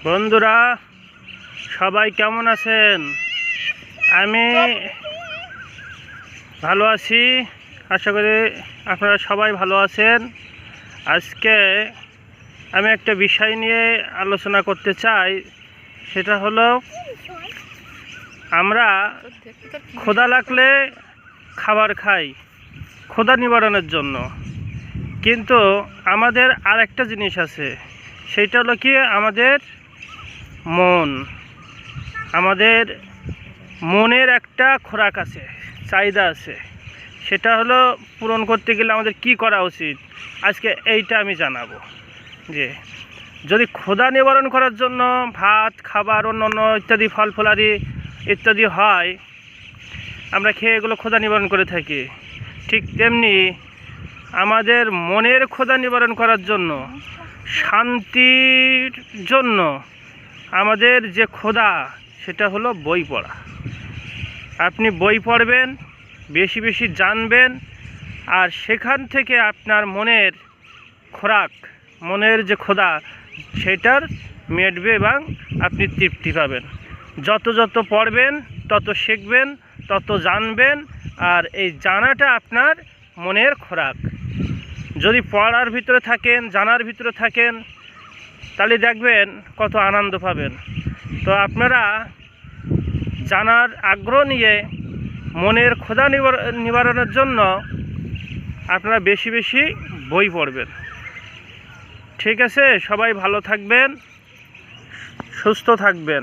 বন্ধুরা সবাই কেমন আছেন? আমি ভালো আছি, আশা করি আপনারা সবাই ভালো আছেন। আজকে আমি একটা বিষয় নিয়ে আলোচনা করতে চাই, সেটা হলো আমরা ক্ষুধা লাগলে খাবার খাই ক্ষুধা নিবারণের জন্য, কিন্তু আমাদের আরেকটা জিনিস আছে, সেইটা হলো কি আমাদের আমাদের মনের একটা খোরাক আছে, চাহিদা আছে। সেটা হলো পূরণ করতে গেলে আমাদের কি করা উচিত, আজকে এইটা আমি জানাবো। যে যদি ক্ষুধা নিবারণ করার জন্য ভাত খাবার অন্যান্য ইত্যাদি ফল ফলারি ইত্যাদি হয়, আমরা খেয়ে এগুলো ক্ষুধা নিবারণ করে থাকি, ঠিক তেমনি আমাদের মনের ক্ষুধা নিবারণ করার জন্য, শান্তির জন্য আমাদের যে ক্ষুধা, সেটা হলো বই পড়া। আপনি বই পড়বেন, বেশি বেশি জানবেন, আর সেখান থেকে আপনার মনের খোরাক, মনের যে ক্ষুধা, সেটার মেটবে এবং আপনি তৃপ্তি পাবেন। যত যত পড়বেন তত শিখবেন, তত জানবেন, আর এই জানাটা আপনার মনের খোরাক। যদি পড়ার ভিতরে থাকেন, জানার ভিতরে থাকেন, তাহলে দেখবেন কত আনন্দ পাবেন। তো আপনারা জানার আগ্রহ নিয়ে মনের ক্ষুধা নিবারণের জন্য আপনারা বেশি বেশি বই পড়বেন। ঠিক আছে, সবাই ভালো থাকবেন, সুস্থ থাকবেন।